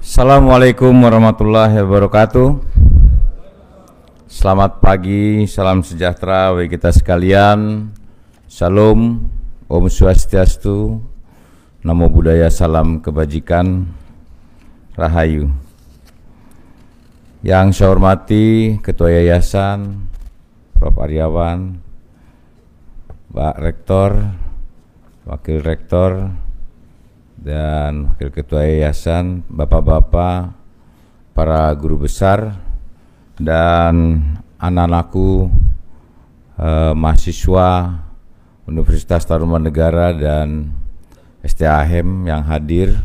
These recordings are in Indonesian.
Assalamualaikum warahmatullahi wabarakatuh. Selamat pagi, salam sejahtera bagi kita sekalian. Salam, Om Swastiastu, Namo Buddhaya, salam kebajikan, Rahayu. Yang saya hormati Ketua Yayasan, Prof. Aryawan, Pak Rektor, Wakil Rektor, dan Wakil Ketua Yayasan, Bapak-Bapak, para guru besar, dan anak-anakku, mahasiswa Universitas Tarumanegara dan STAHEM yang hadir.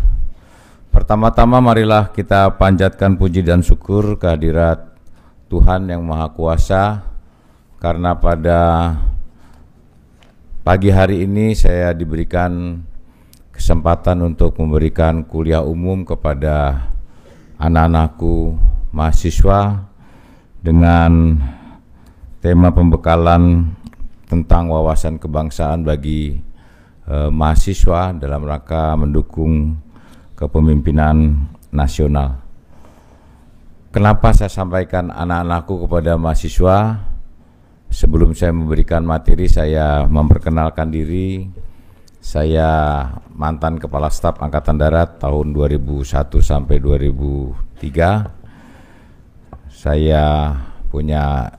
Pertama-tama marilah kita panjatkan puji dan syukur kehadirat Tuhan Yang Maha Kuasa, karena pada pagi hari ini saya diberikan kesempatan untuk memberikan kuliah umum kepada anak-anakku mahasiswa dengan tema pembekalan tentang wawasan kebangsaan bagi mahasiswa dalam rangka mendukung kepemimpinan nasional. Kenapa saya sampaikan anak-anakku kepada mahasiswa? Sebelum saya memberikan materi, saya memperkenalkan diri. Saya mantan Kepala Staf Angkatan Darat tahun 2001 sampai 2003. Saya punya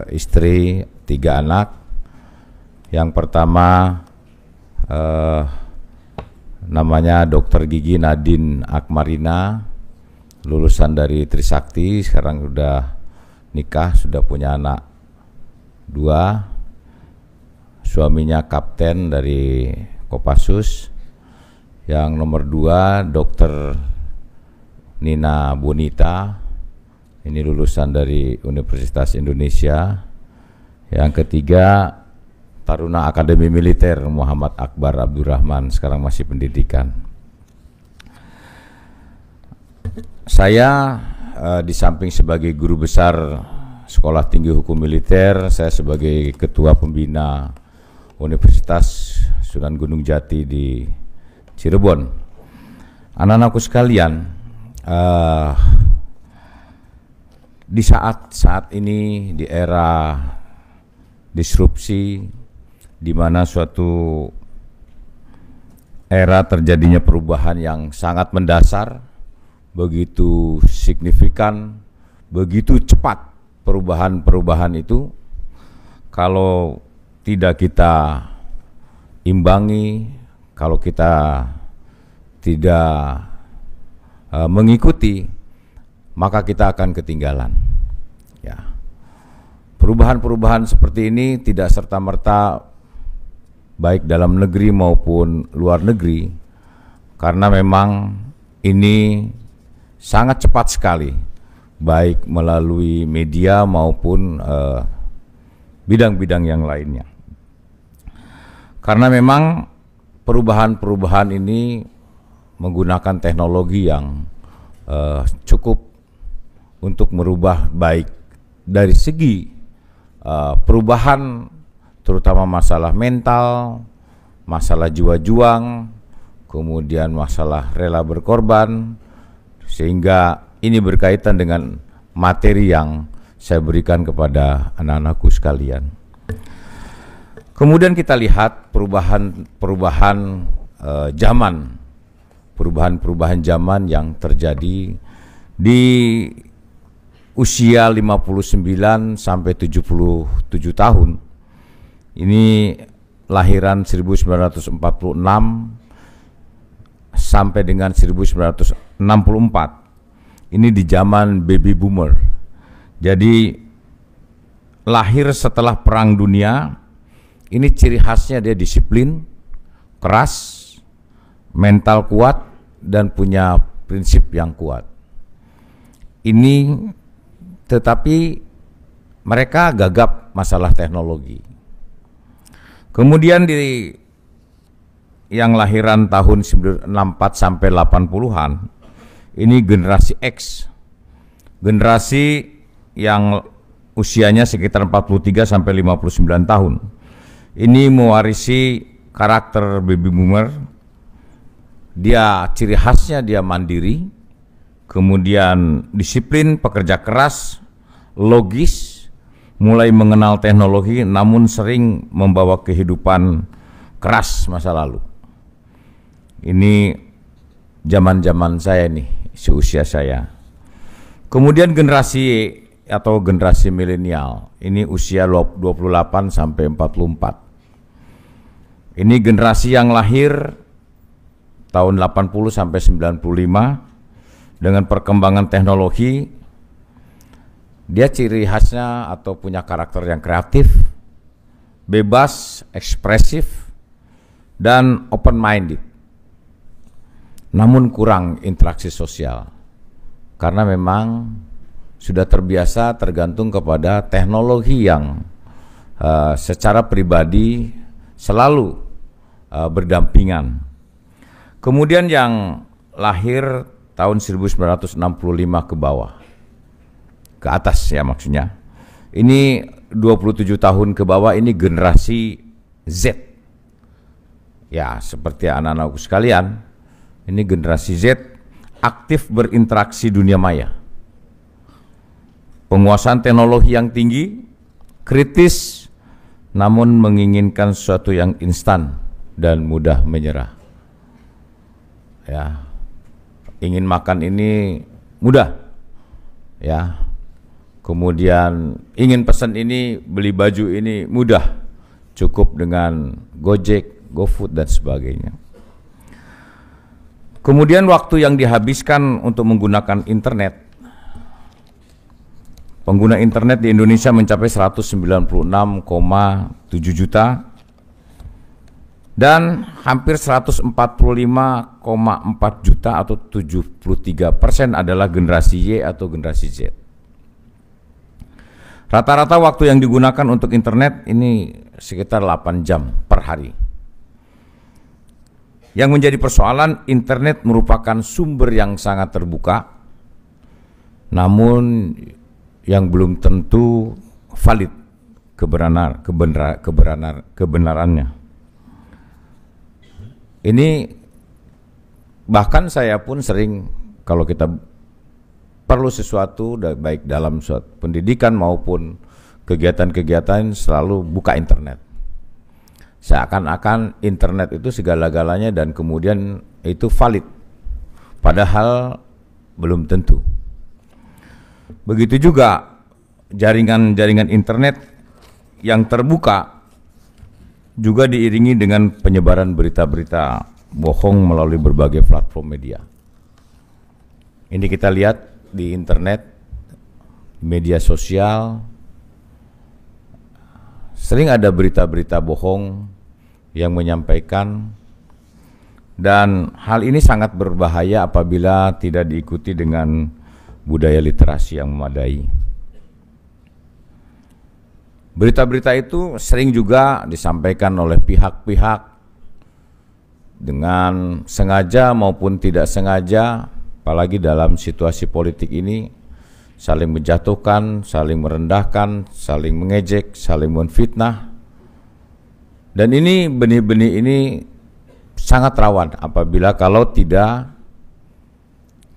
istri, 3 anak. Yang pertama namanya Dr. Gigi Nadine Akmarina, lulusan dari Trisakti, sekarang sudah nikah, sudah punya anak 2. Suaminya kapten dari Kopassus. Yang nomor 2 Dr. Nina Bonita, ini lulusan dari Universitas Indonesia. Yang ketiga Taruna Akademi Militer Muhammad Akbar Abdurrahman, sekarang masih pendidikan. Saya di samping sebagai guru besar Sekolah Tinggi Hukum Militer, saya sebagai ketua pembina Universitas Sunan Gunung Jati di Cirebon. Anak-anakku sekalian, di saat ini, di era disrupsi, di mana suatu era terjadinya perubahan yang sangat mendasar, begitu signifikan, begitu cepat perubahan-perubahan itu, kalau tidak kita imbangi, kalau kita tidak mengikuti, maka kita akan ketinggalan. Ya. Perubahan-perubahan seperti ini tidak serta-merta baik dalam negeri maupun luar negeri, karena memang ini sangat cepat sekali, baik melalui media maupun bidang-bidang yang lainnya. Karena memang perubahan-perubahan ini menggunakan teknologi yang cukup untuk merubah, baik dari segi perubahan, terutama masalah mental, masalah jiwa juang, kemudian masalah rela berkorban, sehingga ini berkaitan dengan materi yang saya berikan kepada anak-anakku sekalian. Kemudian kita lihat perubahan zaman yang terjadi di usia 59 sampai 77 tahun. Ini lahiran 1946 sampai dengan 1964. Ini di zaman baby boomer. Jadi lahir setelah Perang Dunia. Ini ciri khasnya dia disiplin, keras, mental kuat, dan punya prinsip yang kuat. Ini tetapi mereka gagap masalah teknologi. Kemudian di yang lahiran tahun 94 sampai 80-an, ini generasi X. Generasi yang usianya sekitar 43 sampai 59 tahun. Ini mewarisi karakter baby boomer Dia ciri khasnya dia mandiri, kemudian disiplin, pekerja keras, logis, mulai mengenal teknologi namun sering membawa kehidupan keras masa lalu. Ini zaman-zaman saya nih, seusia saya. Kemudian generasi atau generasi milenial, ini usia 28 sampai 44. Ini generasi yang lahir tahun 80 sampai 95 dengan perkembangan teknologi. Dia ciri khasnya atau punya karakter yang kreatif, bebas, ekspresif, dan open-minded. Namun kurang interaksi sosial, karena memang sudah terbiasa tergantung kepada teknologi yang secara pribadi selalu berdampingan. Kemudian yang lahir tahun 1965 ke bawah, ke atas ya maksudnya, ini 27 tahun ke bawah, ini generasi Z. Ya seperti anak-anakku sekalian, ini generasi Z aktif berinteraksi dunia maya. Penguasaan teknologi yang tinggi, kritis, namun menginginkan sesuatu yang instan dan mudah menyerah. Ya, ingin makan ini mudah, ya. Kemudian ingin pesan ini, beli baju ini mudah, cukup dengan Gojek, GoFood dan sebagainya. Kemudian waktu yang dihabiskan untuk menggunakan internet, pengguna internet di Indonesia mencapai 196,7 juta dan hampir 145,4 juta atau 73% adalah generasi Y atau generasi Z. Rata-rata waktu yang digunakan untuk internet ini sekitar 8 jam per hari. Yang menjadi persoalan, internet merupakan sumber yang sangat terbuka, namun yang belum tentu valid kebenarannya. Ini bahkan saya pun sering, kalau kita perlu sesuatu baik dalam suatu pendidikan maupun kegiatan-kegiatan, selalu buka internet. Seakan-akan internet itu segala-galanya dan kemudian itu valid, padahal belum tentu. Begitu juga jaringan-jaringan internet yang terbuka juga diiringi dengan penyebaran berita-berita bohong melalui berbagai platform media. Ini kita lihat di internet, media sosial, sering ada berita-berita bohong yang menyampaikan, dan hal ini sangat berbahaya apabila tidak diikuti dengan budaya literasi yang memadai. Berita-berita itu sering juga disampaikan oleh pihak-pihak dengan sengaja maupun tidak sengaja, apalagi dalam situasi politik ini, saling menjatuhkan, saling merendahkan, saling mengejek, saling menfitnah. Dan ini benih-benih ini sangat rawan apabila kalau tidak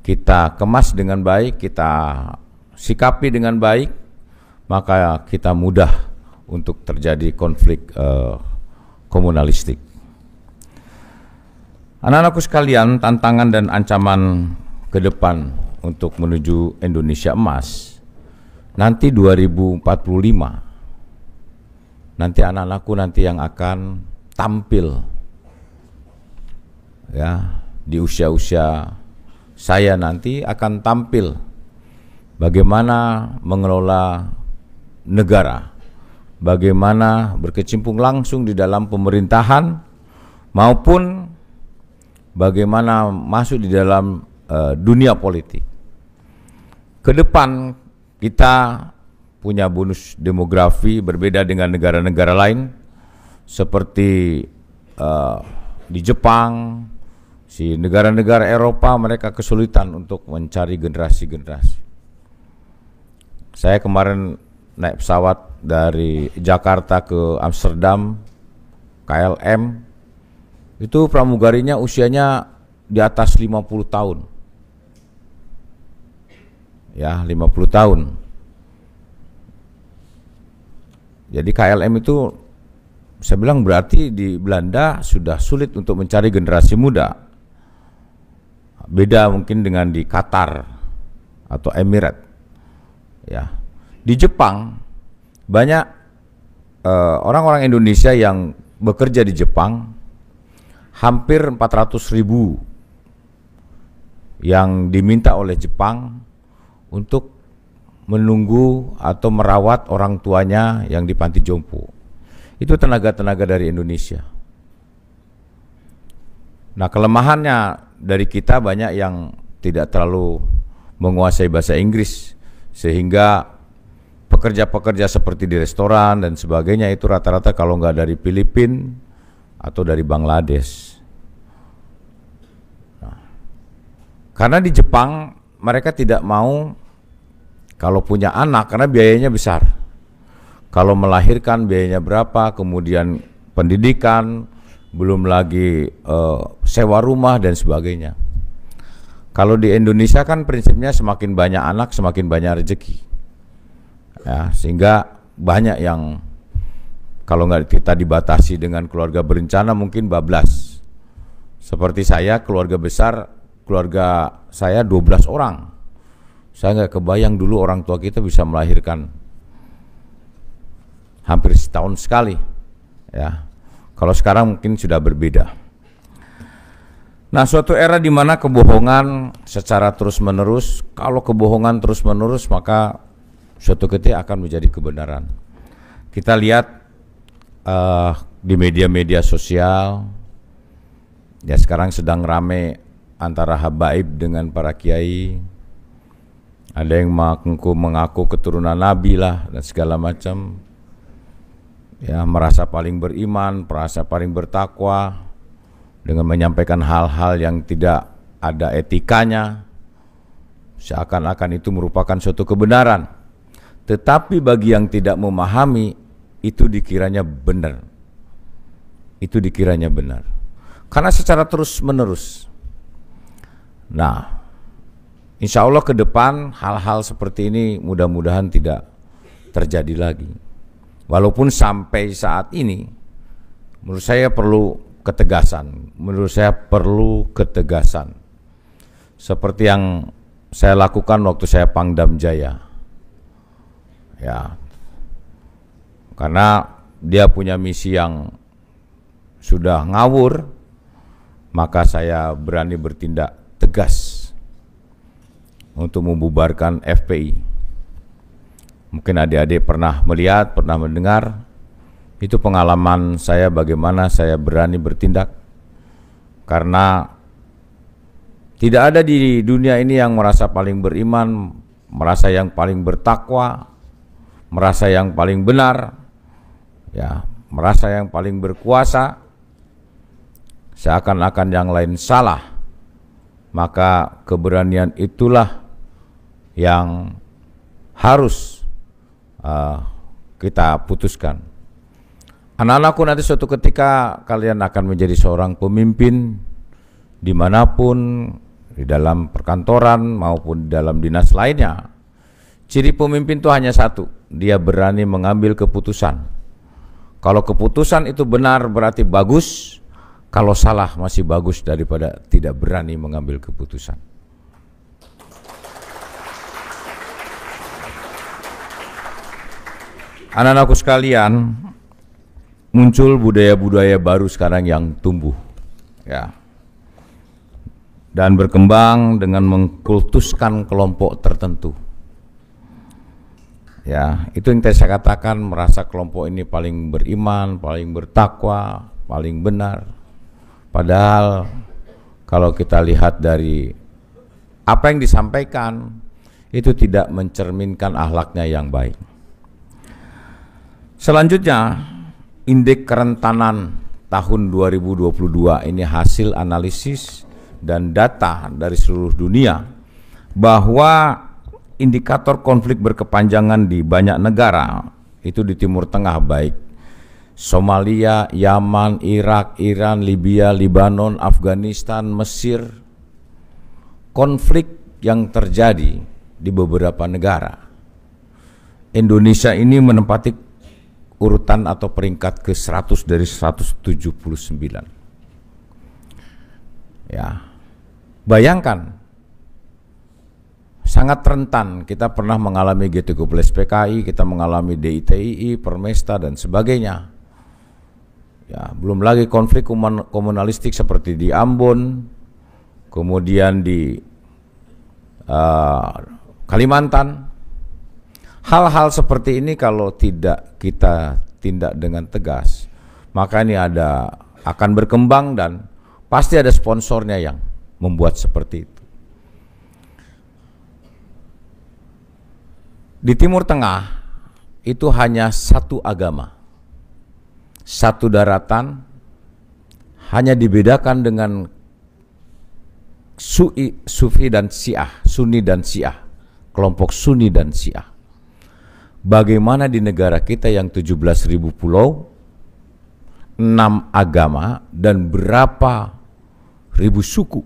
kita kemas dengan baik, kita sikapi dengan baik, maka kita mudah untuk terjadi konflik komunalistik. Anak-anakku sekalian, tantangan dan ancaman ke depan untuk menuju Indonesia emas nanti 2045. Nanti anak-anakku nanti yang akan tampil ya di usia-usia saya nanti akan tampil bagaimana mengelola negara, bagaimana berkecimpung langsung di dalam pemerintahan maupun bagaimana masuk di dalam dunia politik. Ke depan kita punya bonus demografi berbeda dengan negara-negara lain seperti di Jepang, si negara-negara Eropa, mereka kesulitan untuk mencari generasi-generasi. Saya kemarin naik pesawat dari Jakarta ke Amsterdam, KLM, itu pramugarinya usianya di atas 50 tahun. Ya, 50 tahun. Jadi KLM itu saya bilang berarti di Belanda sudah sulit untuk mencari generasi muda. Beda mungkin dengan di Qatar atau Emirat. Ya. Di Jepang banyak orang-orang Indonesia yang bekerja di Jepang, hampir 400.000 yang diminta oleh Jepang untuk menunggu atau merawat orang tuanya yang di panti jompo. Itu tenaga-tenaga dari Indonesia. Nah, kelemahannya dari kita banyak yang tidak terlalu menguasai bahasa Inggris, sehingga pekerja-pekerja seperti di restoran dan sebagainya itu rata-rata kalau nggak dari Filipina atau dari Bangladesh. Nah, karena di Jepang mereka tidak mau kalau punya anak karena biayanya besar. Kalau melahirkan biayanya berapa, kemudian pendidikan, belum lagi sewa rumah dan sebagainya. Kalau di Indonesia kan prinsipnya semakin banyak anak semakin banyak rezeki. Ya, sehingga banyak yang kalau nggak kita dibatasi dengan keluarga berencana mungkin bablas. Seperti saya, keluarga besar, keluarga saya 12 orang. Saya nggak kebayang dulu orang tua kita bisa melahirkan hampir setahun sekali. Ya, kalau sekarang mungkin sudah berbeda. Nah, suatu era di mana kebohongan secara terus-menerus, kalau kebohongan terus-menerus maka suatu ketika akan menjadi kebenaran. Kita lihat di media-media sosial, ya sekarang sedang rame antara habaib dengan para kiai. Ada yang mengaku keturunan Nabi lah dan segala macam. Ya, merasa paling beriman, merasa paling bertakwa dengan menyampaikan hal-hal yang tidak ada etikanya. Seakan-akan itu merupakan suatu kebenaran. Tetapi bagi yang tidak memahami, itu dikiranya benar. Itu dikiranya benar. Karena secara terus-menerus. Nah, insya Allah ke depan hal-hal seperti ini mudah-mudahan tidak terjadi lagi. Walaupun sampai saat ini, menurut saya perlu ketegasan. Menurut saya perlu ketegasan. Seperti yang saya lakukan waktu saya Pangdam Jaya. Ya, karena dia punya misi yang sudah ngawur, maka saya berani bertindak tegas untuk membubarkan FPI. Mungkin adik-adik pernah melihat, pernah mendengar, itu pengalaman saya bagaimana saya berani bertindak. Karena tidak ada di dunia ini yang merasa paling beriman, merasa yang paling bertakwa, merasa yang paling benar, ya, merasa yang paling berkuasa, seakan-akan yang lain salah. Maka keberanian itulah yang harus kita putuskan. Anak-anakku, nanti suatu ketika kalian akan menjadi seorang pemimpin dimanapun, di dalam perkantoran maupun di dalam dinas lainnya. Ciri pemimpin itu hanya satu, dia berani mengambil keputusan. Kalau keputusan itu benar berarti bagus, kalau salah masih bagus daripada tidak berani mengambil keputusan. Anak-anakku sekalian, muncul budaya-budaya baru sekarang yang tumbuh, ya, dan berkembang dengan mengkultuskan kelompok tertentu. Ya, itu yang saya katakan, merasa kelompok ini paling beriman, paling bertakwa, paling benar. Padahal kalau kita lihat dari apa yang disampaikan, itu tidak mencerminkan akhlaknya yang baik. Selanjutnya, indeks kerentanan tahun 2022 ini hasil analisis dan data dari seluruh dunia bahwa indikator konflik berkepanjangan di banyak negara, itu di Timur Tengah, baik Somalia, Yaman, Irak, Iran, Libya, Lebanon, Afghanistan, Mesir, konflik yang terjadi di beberapa negara, Indonesia ini menempati urutan atau peringkat ke-100 dari 179. Ya, bayangkan, sangat rentan. Kita pernah mengalami G13 PKI, kita mengalami DITII, Permesta dan sebagainya. Ya, belum lagi konflik komunalistik seperti di Ambon, kemudian di Kalimantan. Hal-hal seperti ini kalau tidak kita tindak dengan tegas, maka ini akan berkembang dan pasti ada sponsornya yang membuat seperti itu. Di Timur Tengah itu hanya satu agama, satu daratan, hanya dibedakan dengan Sufi dan Syiah, Sunni dan Syiah, kelompok Sunni dan Syiah. Bagaimana di negara kita yang 17.000 pulau, 6 agama dan berapa ribu suku,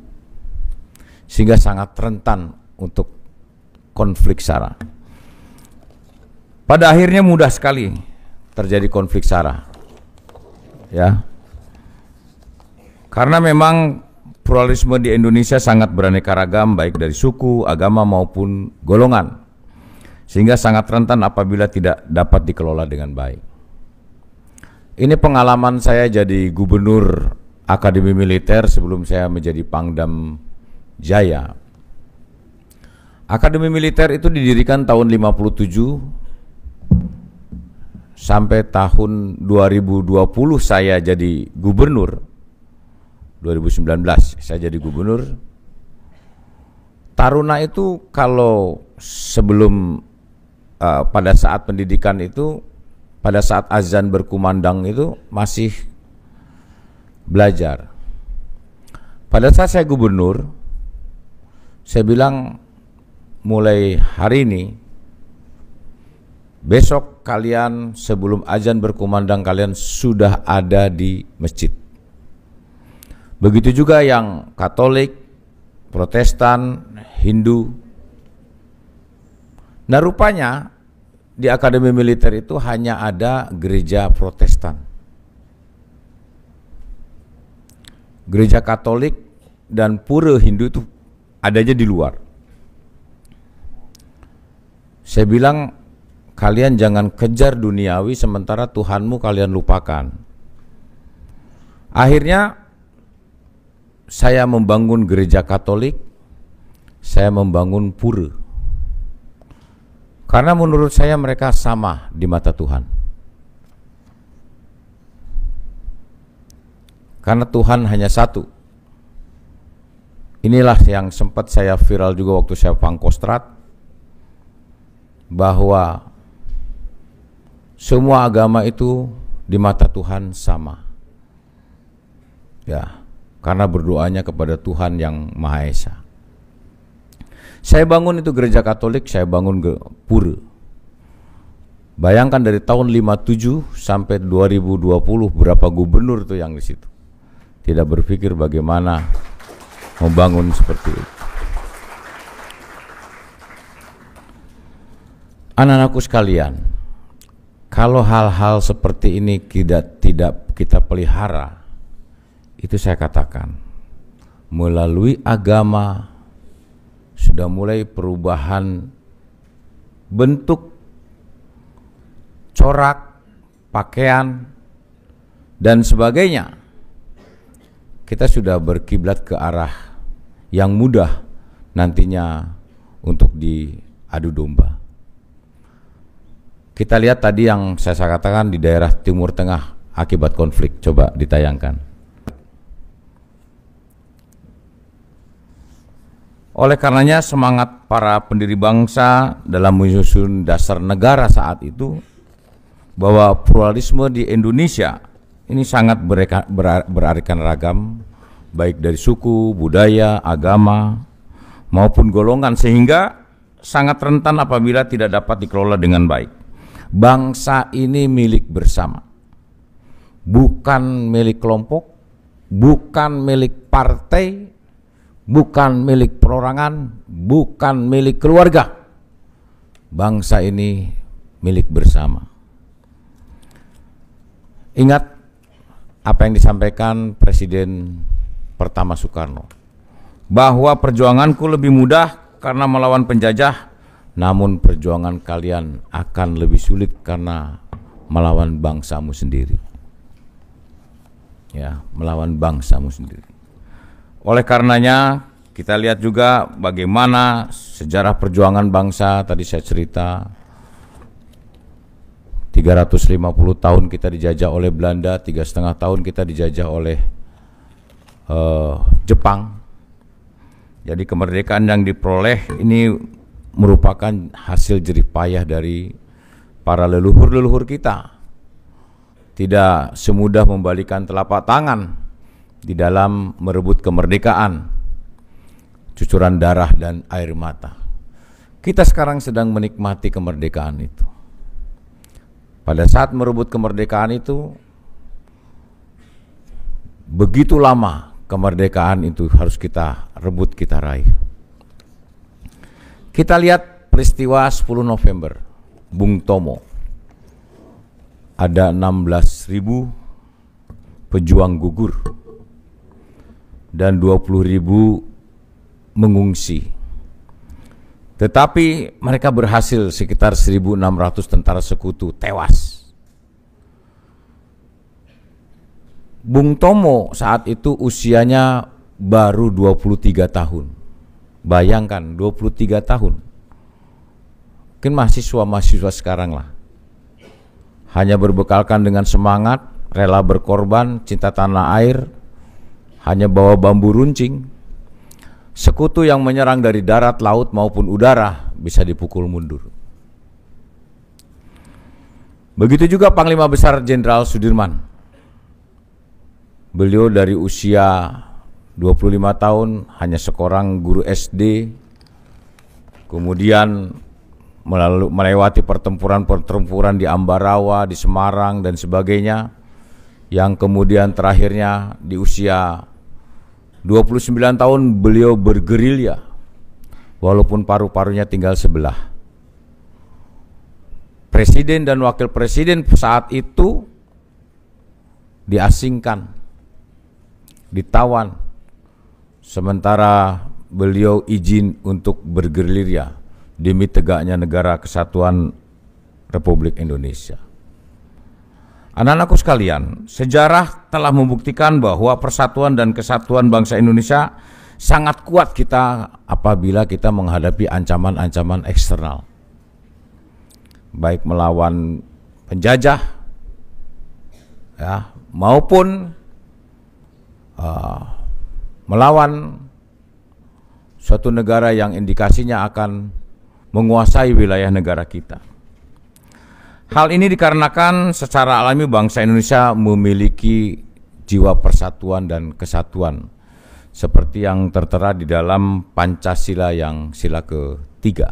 sehingga sangat rentan untuk konflik SARA. Pada akhirnya mudah sekali terjadi konflik SARA, ya, karena memang pluralisme di Indonesia sangat beraneka ragam, baik dari suku, agama maupun golongan, sehingga sangat rentan apabila tidak dapat dikelola dengan baik. Ini pengalaman saya jadi gubernur Akademi Militer sebelum saya menjadi Pangdam Jaya. Akademi Militer itu didirikan tahun 57 sampai tahun 2020 saya jadi gubernur. 2019 saya jadi gubernur. Taruna itu kalau sebelum pada saat pendidikan itu, pada saat azan berkumandang itu masih belajar. Pada saat saya gubernur, saya bilang mulai hari ini, besok kalian sebelum azan berkumandang kalian sudah ada di masjid. Begitu juga yang Katolik, Protestan, Hindu. Nah, rupanya di Akademi Militer itu hanya ada gereja Protestan. Gereja Katolik dan pura Hindu itu adanya di luar. Saya bilang, kalian jangan kejar duniawi sementara Tuhanmu kalian lupakan. Akhirnya saya membangun gereja Katolik, saya membangun pura. Karena menurut saya mereka sama di mata Tuhan. Karena Tuhan hanya satu. Inilah yang sempat saya viral juga waktu saya Pangkostrat, bahwa semua agama itu di mata Tuhan sama. Ya, karena berdoanya kepada Tuhan yang Maha Esa. Saya bangun itu gereja Katolik, saya bangun pura. Bayangkan dari tahun 57 sampai 2020 berapa gubernur tuh yang di situ. Tidak berpikir bagaimana membangun seperti itu. Anak-anakku sekalian, kalau hal-hal seperti ini tidak kita pelihara, itu saya katakan melalui agama sudah mulai perubahan bentuk, corak, pakaian, dan sebagainya. Kita sudah berkiblat ke arah yang mudah nantinya untuk diadu domba. Kita lihat tadi yang saya katakan di daerah Timur Tengah akibat konflik, coba ditayangkan. Oleh karenanya semangat para pendiri bangsa dalam menyusun dasar negara saat itu, bahwa pluralisme di Indonesia ini sangat beraneka ragam, baik dari suku, budaya, agama, maupun golongan, sehingga sangat rentan apabila tidak dapat dikelola dengan baik. Bangsa ini milik bersama, bukan milik kelompok, bukan milik partai, bukan milik perorangan, bukan milik keluarga. Bangsa ini milik bersama. Ingat apa yang disampaikan Presiden pertama Soekarno, bahwa perjuanganku lebih mudah karena melawan penjajah, namun perjuangan kalian akan lebih sulit karena melawan bangsamu sendiri. Ya, melawan bangsamu sendiri. Oleh karenanya, kita lihat juga bagaimana sejarah perjuangan bangsa. Tadi saya cerita 350 tahun kita dijajah oleh Belanda, 3,5 tahun kita dijajah oleh Jepang. Jadi kemerdekaan yang diperoleh ini merupakan hasil jerih payah dari para leluhur-leluhur kita. Tidak semudah membalikan telapak tangan di dalam merebut kemerdekaan, cucuran darah dan air mata. Kita sekarang sedang menikmati kemerdekaan itu. Pada saat merebut kemerdekaan itu, begitu lama kemerdekaan itu harus kita rebut, kita raih. Kita lihat peristiwa 10 November, Bung Tomo. Ada 16.000 pejuang gugur dan 20.000 mengungsi. Tetapi mereka berhasil, sekitar 1.600 tentara sekutu tewas. Bung Tomo saat itu usianya baru 23 tahun. Bayangkan 23 tahun. Mungkin mahasiswa sekarang lah. Hanya berbekalkan dengan semangat, rela berkorban, cinta tanah air, hanya bawa bambu runcing. Sekutu yang menyerang dari darat, laut maupun udara bisa dipukul mundur. Begitu juga Panglima Besar Jenderal Sudirman. Beliau dari usia 25 tahun, hanya seorang guru SD, kemudian melewati pertempuran-pertempuran di Ambarawa, di Semarang dan sebagainya, yang kemudian terakhirnya di usia 29 tahun beliau bergerilya walaupun paru-parunya tinggal sebelah. Presiden dan wakil presiden saat itu diasingkan, ditawan, sementara beliau izin untuk bergerilya demi tegaknya negara kesatuan Republik Indonesia. Anak-anakku sekalian, sejarah telah membuktikan bahwa persatuan dan kesatuan bangsa Indonesia sangat kuat kita apabila kita menghadapi ancaman-ancaman eksternal, baik melawan penjajah ya, maupun melawan suatu negara yang indikasinya akan menguasai wilayah negara kita. Hal ini dikarenakan secara alami bangsa Indonesia memiliki jiwa persatuan dan kesatuan seperti yang tertera di dalam Pancasila yang sila ketiga,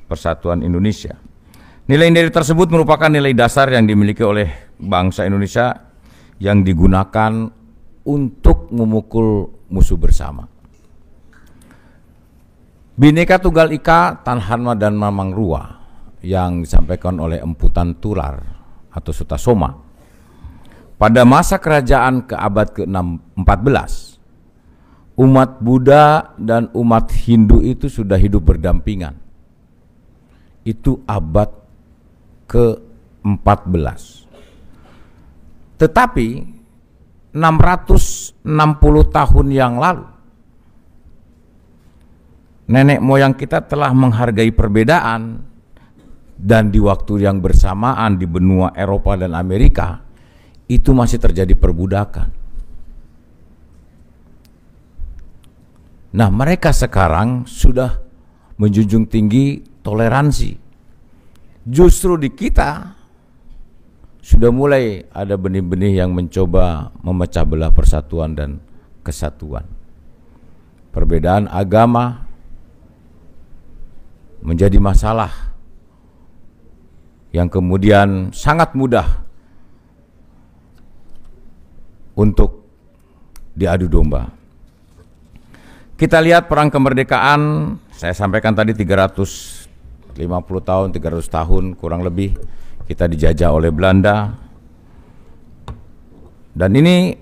Persatuan Indonesia. Nilai-nilai tersebut merupakan nilai dasar yang dimiliki oleh bangsa Indonesia yang digunakan untuk memukul musuh bersama. Bhinneka Tunggal Ika, Tanharma dan Mamang Rua yang disampaikan oleh Empu Tular atau Sutasoma pada masa kerajaan ke abad ke-14, umat Buddha dan umat Hindu itu sudah hidup berdampingan. Itu abad ke-14. Tetapi 660 tahun yang lalu, nenek moyang kita telah menghargai perbedaan, dan di waktu yang bersamaan di benua Eropa dan Amerika itu masih terjadi perbudakan. Nah, mereka sekarang sudah menjunjung tinggi toleransi. Justru di kita sudah mulai ada benih-benih yang mencoba memecah belah persatuan dan kesatuan. Perbedaan agama menjadi masalah yang kemudian sangat mudah untuk diadu domba. Kita lihat perang kemerdekaan, saya sampaikan tadi 350 tahun, 300 tahun kurang lebih kita dijajah oleh Belanda. Dan ini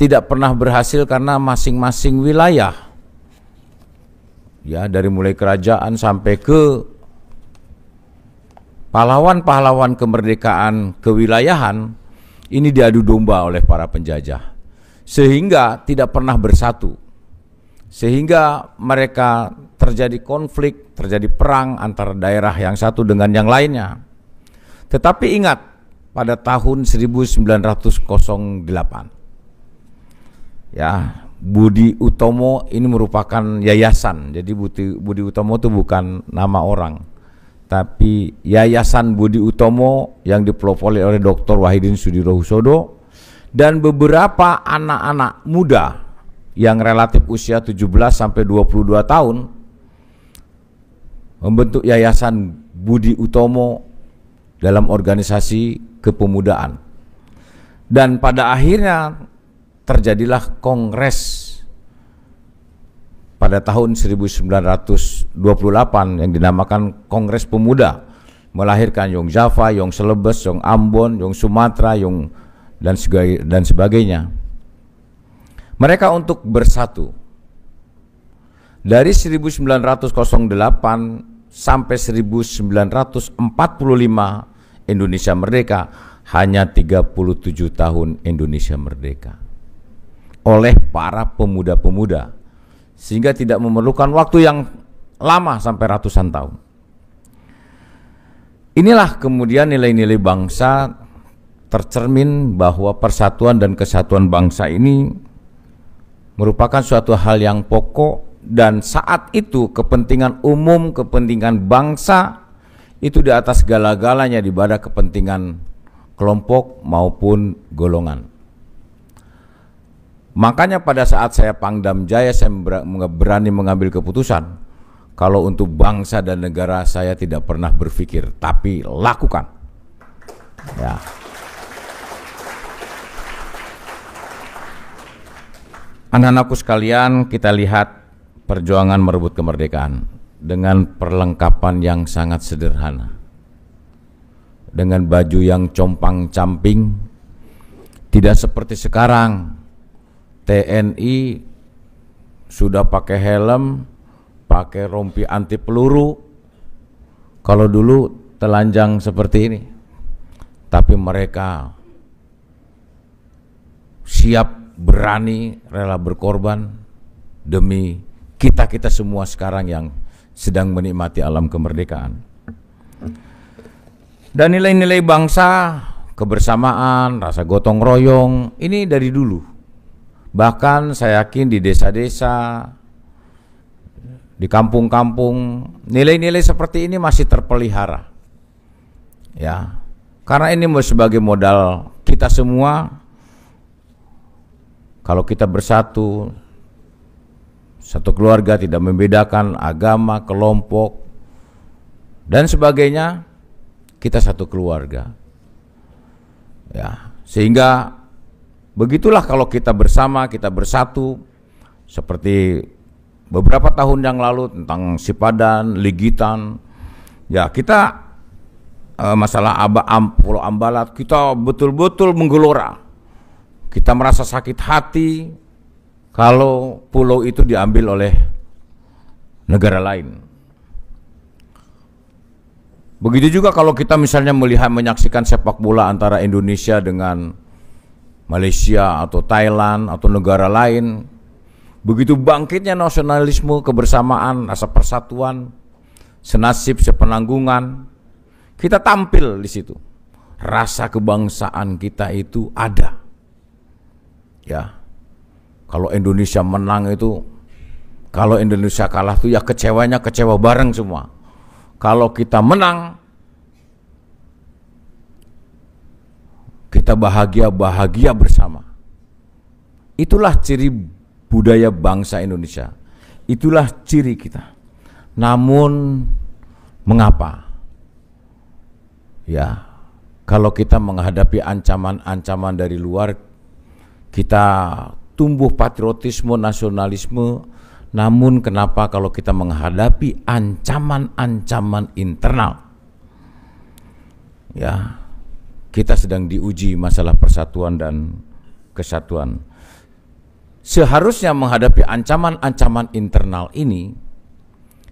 tidak pernah berhasil karena masing-masing wilayah, ya, dari mulai kerajaan sampai ke pahlawan-pahlawan kemerdekaan kewilayahan, ini diadu domba oleh para penjajah, sehingga tidak pernah bersatu, sehingga mereka terjadi konflik, terjadi perang antara daerah yang satu dengan yang lainnya. Tetapi ingat, pada tahun 1908, ya, Budi Utomo ini merupakan yayasan. Jadi Budi Utomo itu bukan nama orang, tapi Yayasan Budi Utomo yang dipelopori oleh Dr. Wahidin Sudirohusodo dan beberapa anak-anak muda yang relatif usia 17 sampai 22 tahun membentuk Yayasan Budi Utomo dalam organisasi kepemudaan. Dan pada akhirnya terjadilah kongres pada tahun 1928 yang dinamakan Kongres Pemuda, melahirkan Yong Java, Yong Celebes, Yong Ambon, Yong Sumatera, dan sebagainya. Mereka untuk bersatu. Dari 1908 sampai 1945 Indonesia merdeka, hanya 37 tahun Indonesia merdeka oleh para pemuda-pemuda, sehingga tidak memerlukan waktu yang lama sampai ratusan tahun. Inilah kemudian nilai-nilai bangsa tercermin bahwa persatuan dan kesatuan bangsa ini merupakan suatu hal yang pokok, dan saat itu kepentingan umum, kepentingan bangsa itu di atas segala-galanya daripada kepentingan kelompok maupun golongan. Makanya pada saat saya Pangdam Jaya, saya berani mengambil keputusan. Kalau untuk bangsa dan negara saya tidak pernah berpikir, tapi lakukan. Ya. Anak-anakku sekalian, kita lihat perjuangan merebut kemerdekaan dengan perlengkapan yang sangat sederhana. Dengan baju yang compang-camping, tidak seperti sekarang. TNI sudah pakai helm, pakai rompi anti peluru. Kalau dulu telanjang seperti ini, tapi mereka siap, berani, rela berkorban demi kita semua sekarang yang sedang menikmati alam kemerdekaan. Dan nilai-nilai bangsa, kebersamaan, rasa gotong royong, ini dari dulu. Bahkan saya yakin di desa-desa, di kampung-kampung, nilai-nilai seperti ini masih terpelihara. Ya, karena ini sebagai modal kita semua. Kalau kita bersatu, satu keluarga, tidak membedakan agama, kelompok, dan sebagainya, kita satu keluarga. Ya, sehingga begitulah kalau kita bersama, kita bersatu, seperti beberapa tahun yang lalu tentang Sipadan, Ligitan, ya kita masalah Pulau Ambalat, kita betul-betul menggelora. Kita merasa sakit hati kalau pulau itu diambil oleh negara lain. Begitu juga kalau kita misalnya menyaksikan sepak bola antara Indonesia dengan Malaysia atau Thailand atau negara lain, begitu bangkitnya nasionalisme, kebersamaan, rasa persatuan, senasib, sepenanggungan, kita tampil di situ. Rasa kebangsaan kita itu ada. Ya, kalau Indonesia menang itu, kalau Indonesia kalah itu ya kecewanya kecewa bareng semua. Kalau kita menang, kita bahagia bersama. Itulah ciri budaya bangsa Indonesia. Itulah ciri kita. Namun mengapa? Ya, kalau kita menghadapi ancaman-ancaman dari luar, kita tumbuh patriotisme, nasionalisme, Namun kenapa kalau kita menghadapi ancaman-ancaman internal, ya, kita sedang diuji masalah persatuan dan kesatuan. Seharusnya menghadapi ancaman-ancaman internal ini,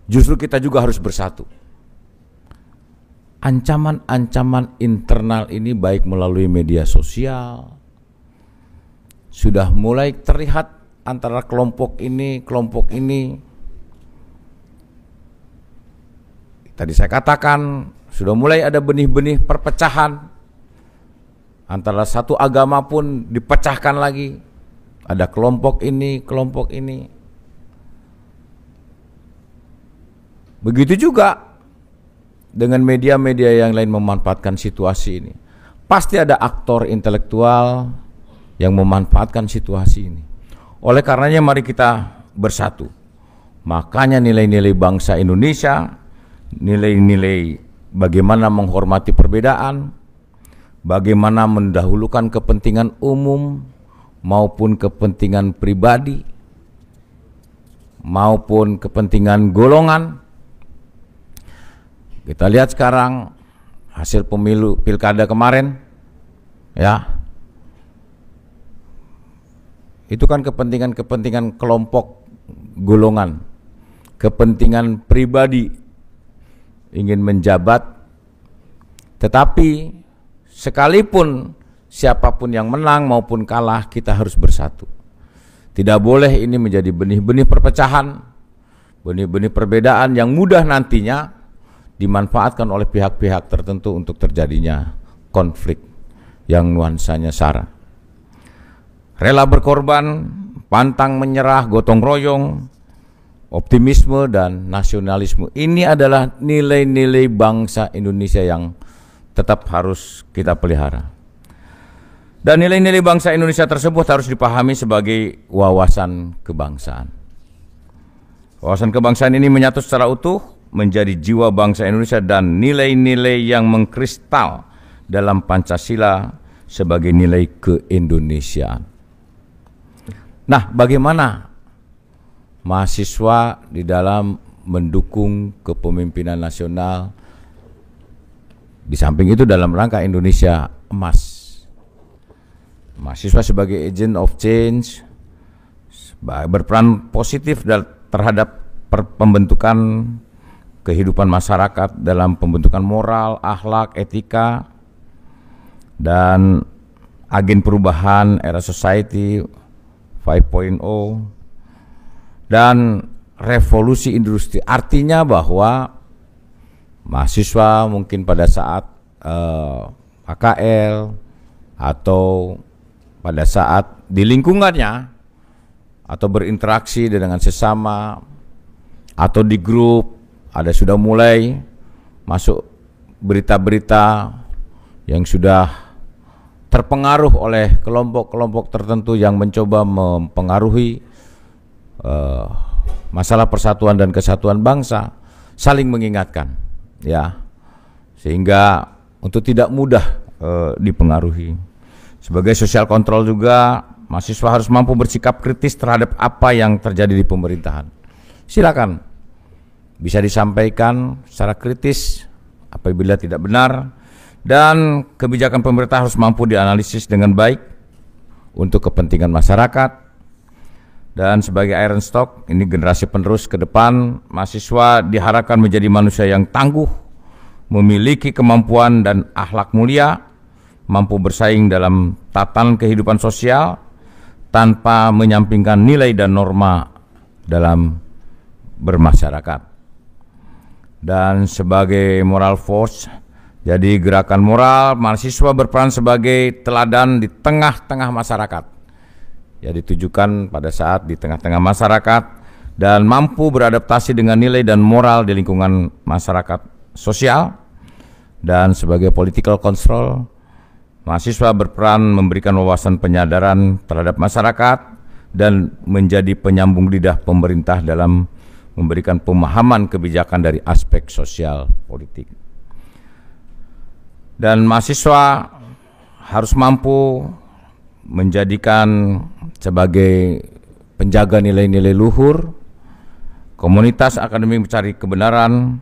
justru kita juga harus bersatu. Ancaman-ancaman internal ini baik melalui media sosial, sudah mulai terlihat antara kelompok ini. Tadi saya katakan, sudah mulai ada benih-benih perpecahan. Antara satu agama pun dipecahkan lagi. Ada kelompok ini. Begitu juga dengan media-media yang lain memanfaatkan situasi ini. Pasti ada aktor intelektual yang memanfaatkan situasi ini. Oleh karenanya mari kita bersatu. Makanya nilai-nilai bangsa Indonesia, nilai-nilai bagaimana menghormati perbedaan, bagaimana mendahulukan kepentingan umum maupun kepentingan pribadi, maupun kepentingan golongan. Kita lihat sekarang hasil pemilu pilkada kemarin, ya, itu kan kepentingan kelompok golongan, kepentingan pribadi ingin menjabat. Tetapi sekalipun siapapun yang menang maupun kalah, kita harus bersatu. Tidak boleh ini menjadi benih-benih perpecahan, benih-benih perbedaan yang mudah nantinya dimanfaatkan oleh pihak-pihak tertentu untuk terjadinya konflik yang nuansanya sara. Rela berkorban, pantang menyerah, gotong royong, optimisme dan nasionalisme. Ini adalah nilai-nilai bangsa Indonesia yang tetap harus kita pelihara. Dan nilai-nilai bangsa Indonesia tersebut harus dipahami sebagai wawasan kebangsaan. Wawasan kebangsaan ini menyatu secara utuh menjadi jiwa bangsa Indonesia dan nilai-nilai yang mengkristal dalam Pancasila sebagai nilai keindonesiaan. Nah, bagaimana mahasiswa di dalam mendukung kepemimpinan nasional, di samping itu dalam rangka Indonesia Emas? Mahasiswa sebagai agent of change berperan positif terhadap pembentukan kehidupan masyarakat dalam pembentukan moral, akhlak, etika, dan agen perubahan era society 5.0 dan revolusi industri. Artinya bahwa mahasiswa mungkin pada saat AKL atau pada saat di lingkungannya atau berinteraksi dengan sesama atau di grup, ada sudah mulai masuk berita-berita yang sudah terpengaruh oleh kelompok-kelompok tertentu yang mencoba mempengaruhi masalah persatuan dan kesatuan bangsa, saling mengingatkan, ya, sehingga untuk tidak mudah dipengaruhi. Sebagai social control juga, mahasiswa harus mampu bersikap kritis terhadap apa yang terjadi di pemerintahan. Silakan bisa disampaikan secara kritis apabila tidak benar, dan kebijakan pemerintah harus mampu dianalisis dengan baik untuk kepentingan masyarakat. Dan sebagai iron stock, ini generasi penerus ke depan, mahasiswa diharapkan menjadi manusia yang tangguh, memiliki kemampuan dan akhlak mulia, mampu bersaing dalam tatanan kehidupan sosial tanpa menyampingkan nilai dan norma dalam bermasyarakat. Dan sebagai moral force, jadi gerakan moral, mahasiswa berperan sebagai teladan di tengah-tengah masyarakat. Ya, ditujukan pada saat di tengah-tengah masyarakat dan mampu beradaptasi dengan nilai dan moral di lingkungan masyarakat sosial. Dan sebagai political control, mahasiswa berperan memberikan wawasan penyadaran terhadap masyarakat dan menjadi penyambung lidah pemerintah dalam memberikan pemahaman kebijakan dari aspek sosial politik. Dan mahasiswa harus mampu menjadikan sebagai penjaga nilai-nilai luhur komunitas akademik mencari kebenaran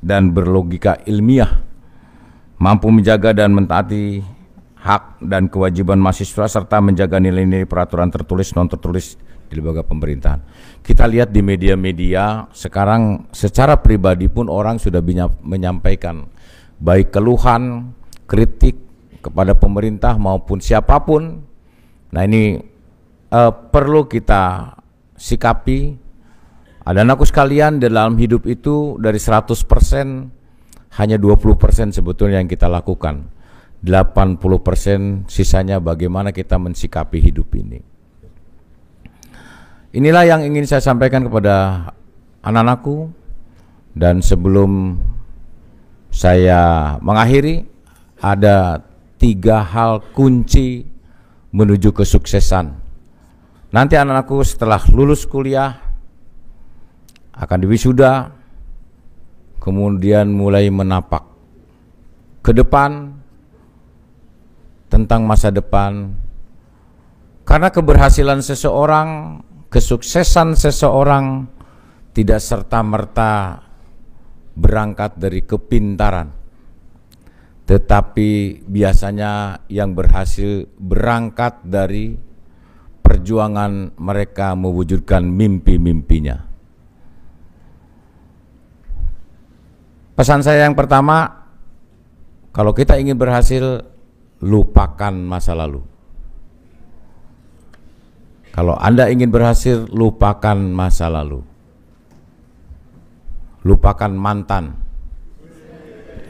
dan berlogika ilmiah, mampu menjaga dan mentaati hak dan kewajiban mahasiswa serta menjaga nilai-nilai peraturan tertulis non tertulis di lembaga pemerintahan. Kita lihat di media-media sekarang secara pribadi pun orang sudah menyampaikan baik keluhan, kritik kepada pemerintah maupun siapapun. Nah, ini perlu kita sikapi. Anak-anakku sekalian, dalam hidup itu dari 100% hanya 20% sebetulnya yang kita lakukan. 80% sisanya bagaimana kita mensikapi hidup ini. Inilah yang ingin saya sampaikan kepada anak-anakku. Dan sebelum saya mengakhiri, ada 3 hal kunci menuju kesuksesan. Nanti anak-anakku setelah lulus kuliah akan diwisuda, kemudian mulai menapak ke depan tentang masa depan. Karena keberhasilan seseorang, kesuksesan seseorang tidak serta-merta berangkat dari kepintaran, tetapi biasanya yang berhasil berangkat dari perjuangan mereka mewujudkan mimpi-mimpinya. Pesan saya yang pertama, kalau kita ingin berhasil, lupakan masa lalu. Kalau Anda ingin berhasil, lupakan masa lalu. Lupakan mantan.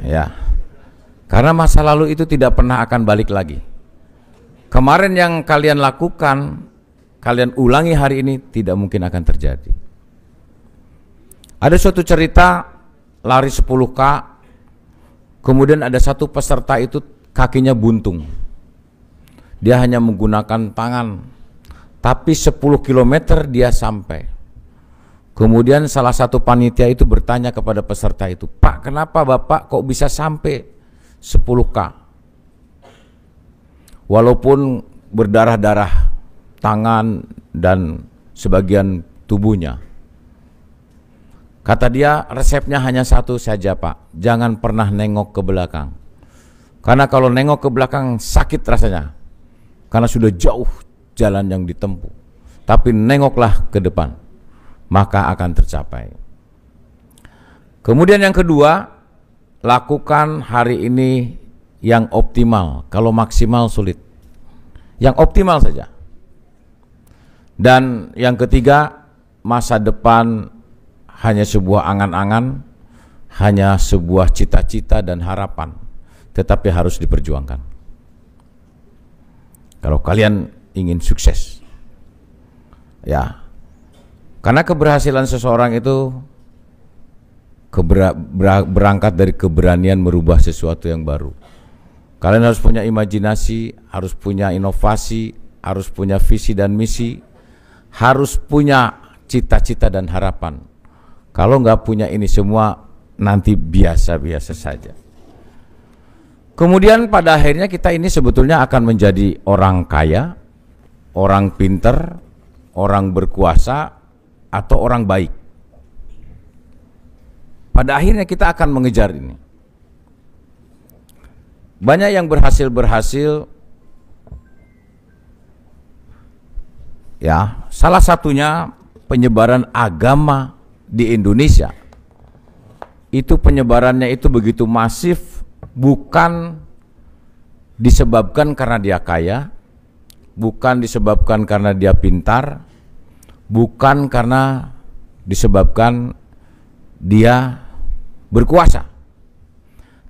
Ya. Karena masa lalu itu tidak pernah akan balik lagi. Kemarin yang kalian lakukan, kalian ulangi hari ini, tidak mungkin akan terjadi. Ada suatu cerita lari 10K, kemudian ada satu peserta itu kakinya buntung. Dia hanya menggunakan tangan, tapi 10 km dia sampai. Kemudian salah satu panitia itu bertanya kepada peserta itu, "Pak, kenapa Bapak kok bisa sampai 10K? Walaupun berdarah-darah tangan dan sebagian tubuhnya." Kata dia, resepnya hanya satu saja, Pak. Jangan pernah nengok ke belakang. Karena kalau nengok ke belakang sakit rasanya. Karena sudah jauh jalan yang ditempuh. Tapi nengoklah ke depan, maka akan tercapai. Kemudian yang kedua, lakukan hari ini yang optimal. Kalau maksimal sulit. Yang optimal saja. Dan yang ketiga, masa depan hanya sebuah angan-angan, hanya sebuah cita-cita dan harapan, tetapi harus diperjuangkan. Kalau kalian ingin sukses, ya, karena keberhasilan seseorang itu berangkat dari keberanian merubah sesuatu yang baru. Kalian harus punya imajinasi, harus punya inovasi, harus punya visi dan misi, harus punya cita-cita dan harapan. Kalau nggak punya ini semua, nanti biasa-biasa saja. Kemudian pada akhirnya kita ini sebetulnya akan menjadi orang kaya, orang pinter, orang berkuasa, atau orang baik. Pada akhirnya kita akan mengejar ini. Banyak yang berhasil, ya, salah satunya penyebaran agama di Indonesia. Itu penyebarannya itu begitu masif, bukan disebabkan karena dia kaya, bukan disebabkan karena dia pintar, bukan karena disebabkan dia berkuasa.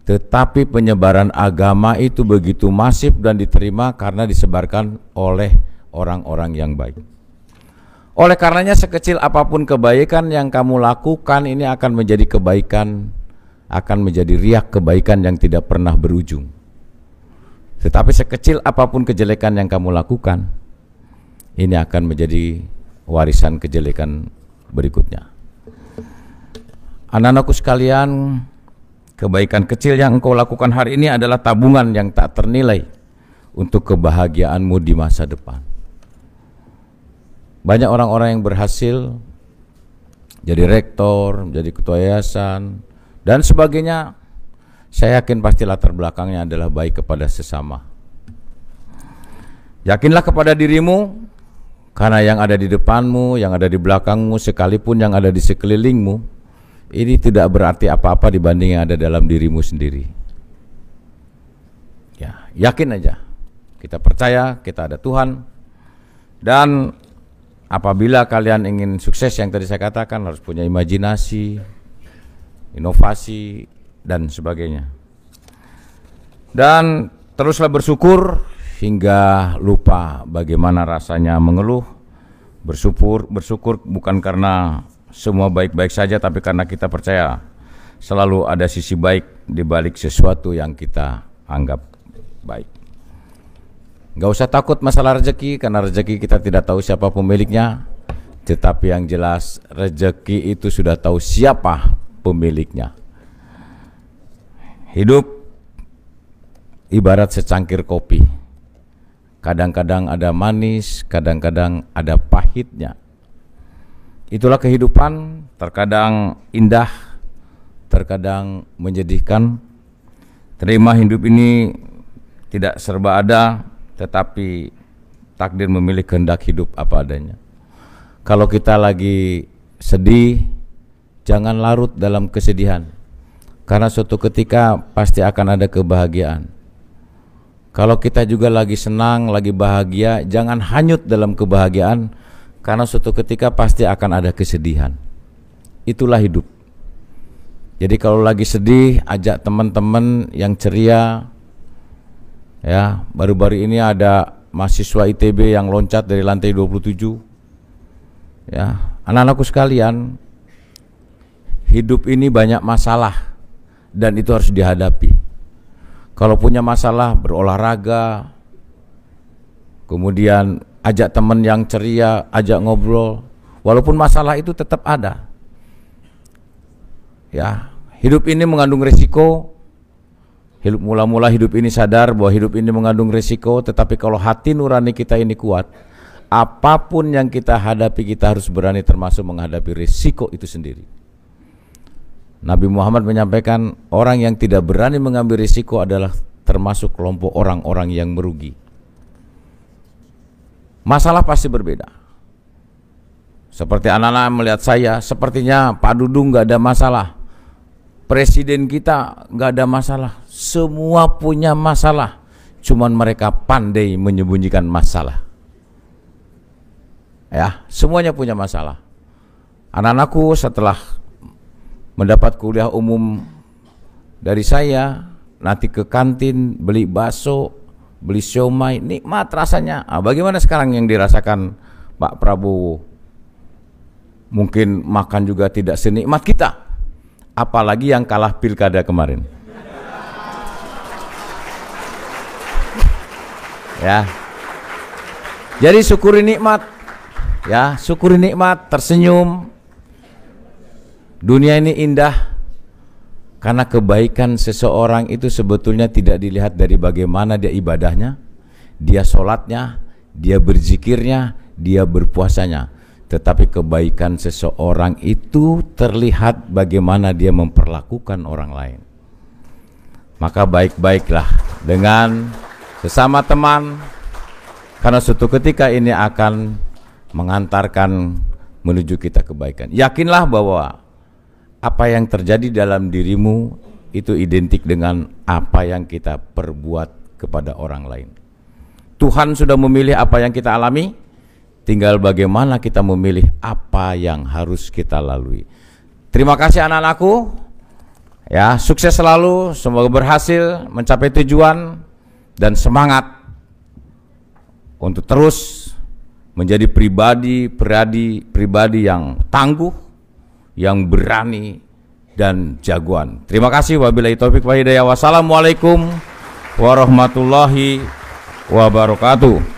Tetapi penyebaran agama itu begitu masif dan diterima karena disebarkan oleh orang-orang yang baik. Oleh karenanya sekecil apapun kebaikan yang kamu lakukan ini akan menjadi kebaikan, akan menjadi riak kebaikan yang tidak pernah berujung. Tetapi sekecil apapun kejelekan yang kamu lakukan, ini akan menjadi warisan kejelekan berikutnya. Anak-anakku sekalian, kebaikan kecil yang engkau lakukan hari ini adalah tabungan yang tak ternilai untuk kebahagiaanmu di masa depan. Banyak orang-orang yang berhasil jadi rektor, menjadi ketua yayasan, dan sebagainya. Saya yakin pasti latar belakangnya adalah baik kepada sesama. Yakinlah kepada dirimu, karena yang ada di depanmu, yang ada di belakangmu, sekalipun yang ada di sekelilingmu, ini tidak berarti apa-apa dibanding yang ada dalam dirimu sendiri. Ya, yakin aja. Kita percaya kita ada Tuhan, dan apabila kalian ingin sukses yang tadi saya katakan, harus punya imajinasi, inovasi, dan sebagainya. Dan teruslah bersyukur hingga lupa bagaimana rasanya mengeluh. Bersyukur bukan karena semua baik-baik saja, tapi karena kita percaya selalu ada sisi baik di balik sesuatu yang kita anggap baik. Gak usah takut masalah rezeki, karena rezeki kita tidak tahu siapa pemiliknya, tetapi yang jelas rezeki itu sudah tahu siapa pemiliknya. Hidup ibarat secangkir kopi, kadang-kadang ada manis, kadang-kadang ada pahitnya. Itulah kehidupan, terkadang indah, terkadang menyedihkan. Terima hidup ini tidak serba ada, tetapi takdir memilih kehendak hidup apa adanya. Kalau kita lagi sedih, jangan larut dalam kesedihan, karena suatu ketika pasti akan ada kebahagiaan. Kalau kita juga lagi senang, lagi bahagia, jangan hanyut dalam kebahagiaan, karena suatu ketika pasti akan ada kesedihan. Itulah hidup. Jadi kalau lagi sedih, ajak teman-teman yang ceria. Ya, baru-baru ini ada mahasiswa ITB yang loncat dari lantai 27. Ya, anak-anakku sekalian, hidup ini banyak masalah dan itu harus dihadapi. Kalau punya masalah, berolahraga, kemudian ajak teman yang ceria, ajak ngobrol, walaupun masalah itu tetap ada. Ya, hidup ini mengandung resiko. Mula-mula hidup ini sadar bahwa hidup ini mengandung resiko, tetapi kalau hati nurani kita ini kuat, apapun yang kita hadapi kita harus berani, termasuk menghadapi resiko itu sendiri. Nabi Muhammad menyampaikan, orang yang tidak berani mengambil risiko adalah termasuk kelompok orang-orang yang merugi. Masalah pasti berbeda. Seperti anak-anak melihat saya, sepertinya Pak Dudung gak ada masalah, presiden kita gak ada masalah. Semua punya masalah, cuman mereka pandai menyembunyikan masalah. Ya, semuanya punya masalah. Anak-anakku setelah mendapat kuliah umum dari saya, nanti ke kantin beli bakso, beli siomay, nikmat rasanya. Bagaimana sekarang yang dirasakan Pak Prabowo? Mungkin makan juga tidak senikmat kita, apalagi yang kalah pilkada kemarin. Ya, jadi syukuri nikmat, ya syukuri nikmat, tersenyum. Dunia ini indah, karena kebaikan seseorang itu sebetulnya tidak dilihat dari bagaimana dia ibadahnya, dia sholatnya, dia berzikirnya, dia berpuasanya, tetapi kebaikan seseorang itu terlihat bagaimana dia memperlakukan orang lain. Maka baik-baiklah dengan sesama teman, karena suatu ketika ini akan mengantarkan menuju kita kebaikan. Yakinlah bahwa apa yang terjadi dalam dirimu itu identik dengan apa yang kita perbuat kepada orang lain. Tuhan sudah memilih apa yang kita alami, tinggal bagaimana kita memilih apa yang harus kita lalui. Terima kasih anak-anakku, ya sukses selalu, semoga berhasil mencapai tujuan, dan semangat untuk terus menjadi pribadi yang tangguh, yang berani dan jagoan. Terima kasih. Wabillahi taufik wal hidayah. Wassalamualaikum warahmatullahi wabarakatuh.